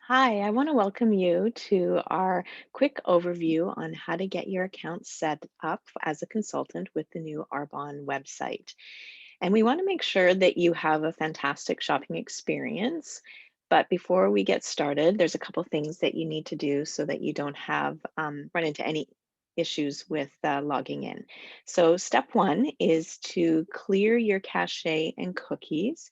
Hi, I want to welcome you to our quick overview on how to get your account set up as a consultant with the new Arbonne website. And we want to make sure that you have a fantastic shopping experience. But before we get started, there's a couple things that you need to do so that you don't have run into any issues with logging in. So step one is to clear your cache and cookies,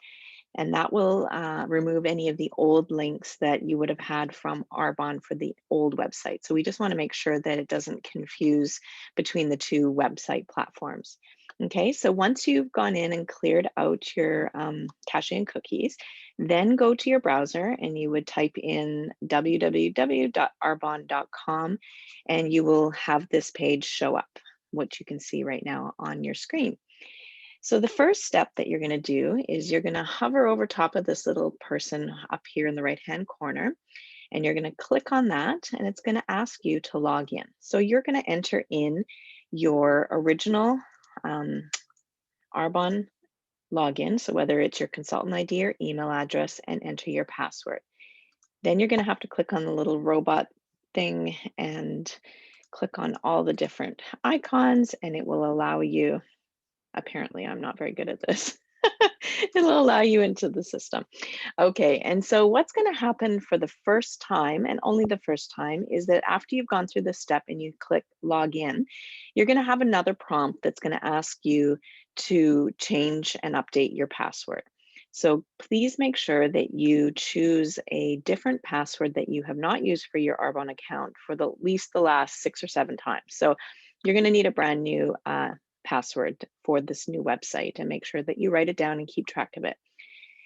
and that will remove any of the old links that you would have had from Arbonne for the old website. So we just want to make sure that it doesn't confuse between the two website platforms. Okay, so once you've gone in and cleared out your cache and cookies, then go to your browser and you would type in www.arbonne.com and you will have this page show up, what you can see right now on your screen. So the first step that you're going to do is you're going to hover over top of this little person up here in the right hand corner, and you're going to click on that, and it's going to ask you to log in. So you're going to enter in your original um, Arbonne login, so whether it's your consultant ID or email address, and enter your password. Then you're going to have to click on the little robot thing and click on all the different icons, and it will allow you. Apparently, I'm not very good at this. It'll allow you into the system. Okay, and so what's going to happen for the first time, and only the first time, is that after you've gone through this step and you click log in, you're going to have another prompt that's going to ask you to change and update your password. So please make sure that you choose a different password that you have not used for your Arbonne account for at least the last 6 or 7 times. So you're going to need a brand new password for this new website, and make sure that you write it down and keep track of it.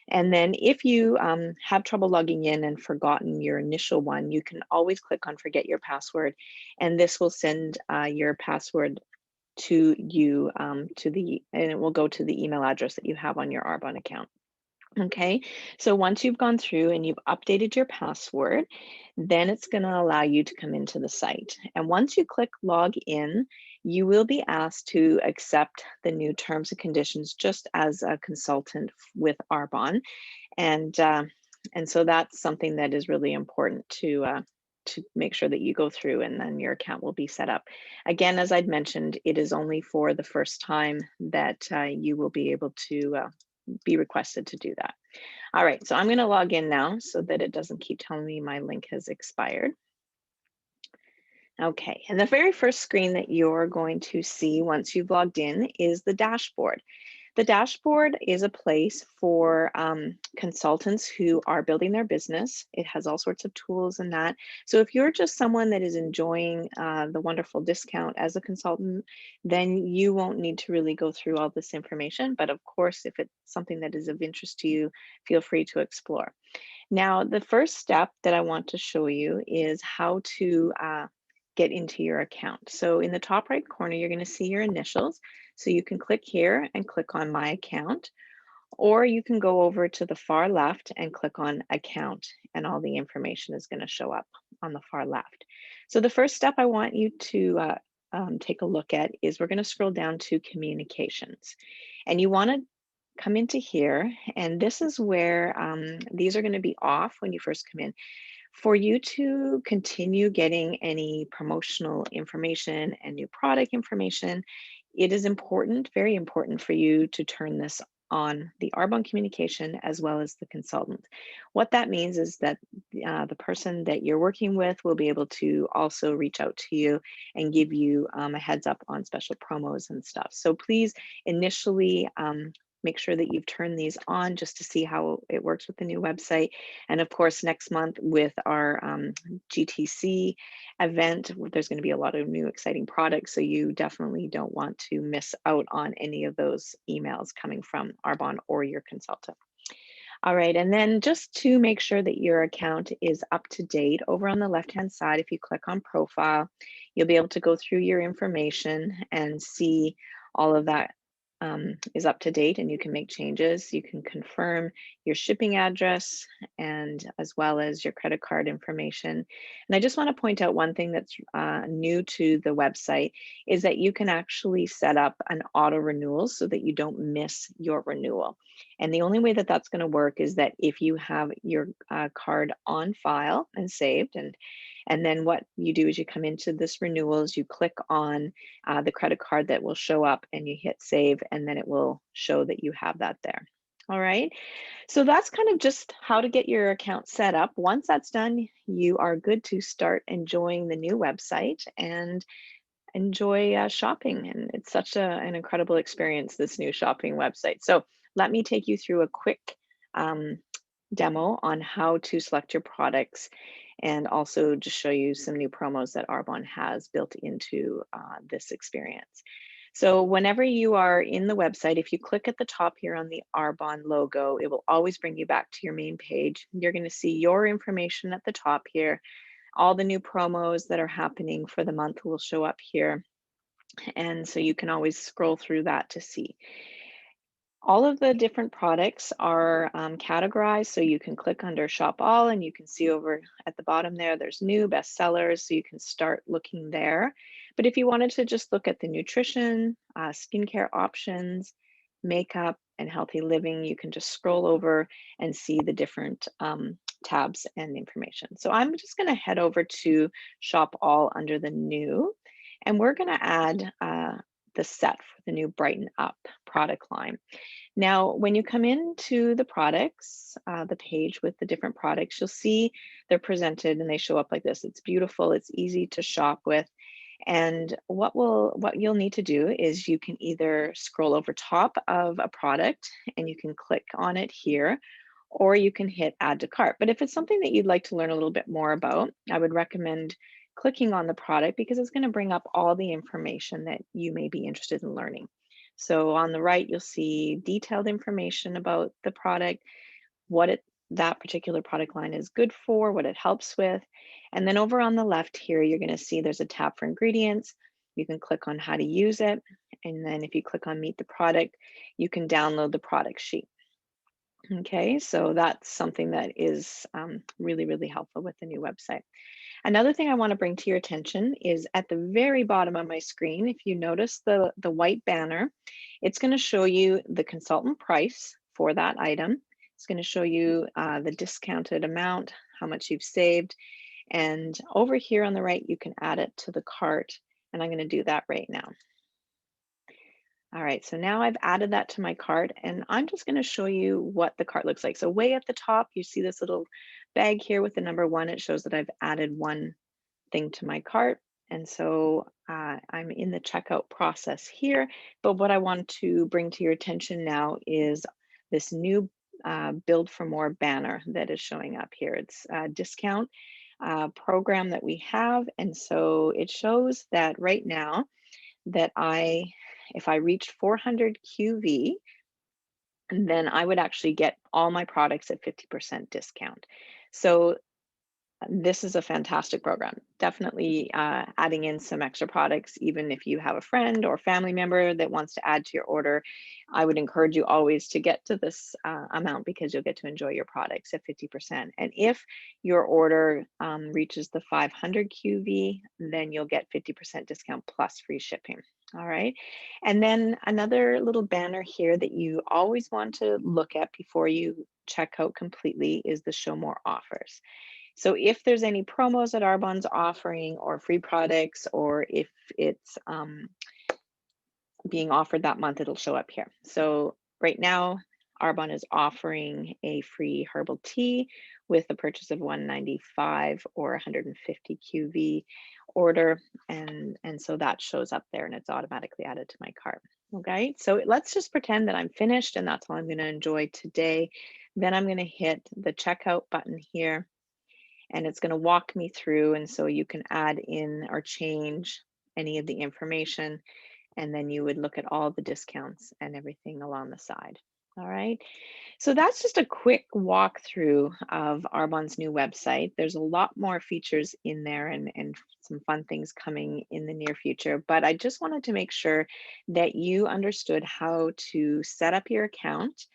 And then if you have trouble logging in and forgotten your initial one, you can always click on forget your password, and this will send your password to you and it will go to the email address that you have on your Arbonne account. Okay, so once you've gone through and you've updated your password, then it's going to allow you to come into the site. And once you click log in, you will be asked to accept the new terms and conditions just as a consultant with Arbonne. And and so that's something that is really important to make sure that you go through, and then your account will be set up. Again, as I'd mentioned, it is only for the first time that you will be able to be requested to do that. All right, so I'm going to log in now so that it doesn't keep telling me my link has expired. Okay, and the very first screen that you're going to see once you've logged in is the dashboard. The dashboard is a place for consultants who are building their business. It has all sorts of tools in that. So if you're just someone that is enjoying the wonderful discount as a consultant, then you won't need to really go through all this information. But of course, if it's something that is of interest to you, feel free to explore. Now, the first step that I want to show you is how to get into your account. So in the top right corner, you're going to see your initials. So you can click here and click on My Account, or you can go over to the far left and click on Account, and all the information is going to show up on the far left. So the first step I want you to take a look at is we're going to scroll down to Communications, and you want to come into here, and this is where these are going to be off when you first come in. For you to continue getting any promotional information and new product information, it is important, very important for you to turn this on, the Arbonne communication as well as the consultant. What that means is that the person that you're working with will be able to also reach out to you and give you a heads up on special promos and stuff. So please initially make sure that you've turned these on just to see how it works with the new website. And of course, next month with our GTC event, there's going to be a lot of new exciting products. So you definitely don't want to miss out on any of those emails coming from Arbonne or your consultant. All right, and then just to make sure that your account is up to date, over on the left-hand side, if you click on Profile, you'll be able to go through your information and see all of that is up to date and you can make changes. You can confirm your shipping address and as well as your credit card information. And I just want to point out one thing that's new to the website is that you can actually set up an auto renewal so that you don't miss your renewal. And the only way that that's going to work is that if you have your card on file and saved, and then what you do is you come into this renewals, you click on the credit card that will show up and you hit save, and then it will show that you have that there. All right. So that's kind of just how to get your account set up. Once that's done, you are good to start enjoying the new website and enjoy shopping. And it's such an incredible experience, this new shopping website. So let me take you through a quick um, demo on how to select your products and also just show you some new promos that Arbonne has built into this experience. So whenever you are in the website, if you click at the top here on the Arbonne logo, it will always bring you back to your main page. You're going to see your information at the top here. All the new promos that are happening for the month will show up here. And so you can always scroll through that to see. All of the different products are categorized, so you can click under Shop All and you can see over at the bottom there, there's new bestsellers, so you can start looking there. But if you wanted to just look at the nutrition, skincare options, makeup, and healthy living, you can just scroll over and see the different tabs and information. So I'm just going to head over to Shop All under the new, and we're going to add the set for the new Brighten Up product line. Now, when you come into the products, the page with the different products, you'll see they're presented and they show up like this. It's beautiful, it's easy to shop with. And what you'll need to do is you can either scroll over top of a product and you can click on it here, or you can hit add to cart. But if it's something that you'd like to learn a little bit more about, I would recommend clicking on the product because it's going to bring up all the information that you may be interested in learning. So on the right, you'll see detailed information about the product, that particular product line is good for, what it helps with. And then over on the left here, you're going to see there's a tab for ingredients. You can click on how to use it. And then if you click on meet the product, you can download the product sheet. Okay, so that's something that is really, really helpful with the new website. Another thing I want to bring to your attention is at the very bottom of my screen, if you notice the white banner, it's going to show you the consultant price for that item. It's going to show you the discounted amount, how much you've saved. And over here on the right, you can add it to the cart. And I'm going to do that right now. All right, so now I've added that to my cart and I'm just going to show you what the cart looks like. So way at the top, you see this little bag here with the number 1. It shows that I've added one thing to my cart. And so I'm in the checkout process here. But what I want to bring to your attention now is this new Build for More banner that is showing up here. It's a discount program that we have. And so it shows that right now that if I reached 400 QV, then I would actually get all my products at 50% discount. So this is a fantastic program. Definitely adding in some extra products, even if you have a friend or family member that wants to add to your order, I would encourage you always to get to this amount because you'll get to enjoy your products at 50%. And if your order reaches the 500 QV, then you'll get 50% discount plus free shipping. All right. And then another little banner here that you always want to look at before you check out completely is the show more offers. So if there's any promos that Arbonne's offering or free products, or if it's being offered that month, it'll show up here. So right now, Arbonne is offering a free herbal tea with a purchase of 195 or 150 QV order. And so that shows up there and it's automatically added to my cart. Okay, so let's just pretend that I'm finished and that's all I'm going to enjoy today. Then I'm going to hit the checkout button here and it's going to walk me through. And so you can add in or change any of the information, and then you would look at all the discounts and everything along the side. All right. So that's just a quick walkthrough of Arbonne's new website. There's a lot more features in there and some fun things coming in the near future. But I just wanted to make sure that you understood how to set up your account.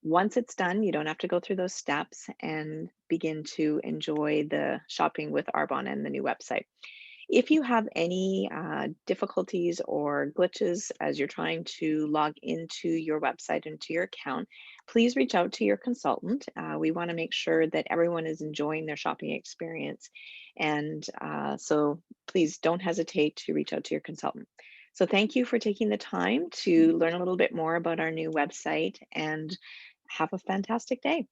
Once it's done, you don't have to go through those steps and begin to enjoy the shopping with Arbonne and the new website. If you have any difficulties or glitches as you're trying to log into your website and to your account, please reach out to your consultant. We want to make sure that everyone is enjoying their shopping experience. And so please don't hesitate to reach out to your consultant. So thank you for taking the time to learn a little bit more about our new website and have a fantastic day.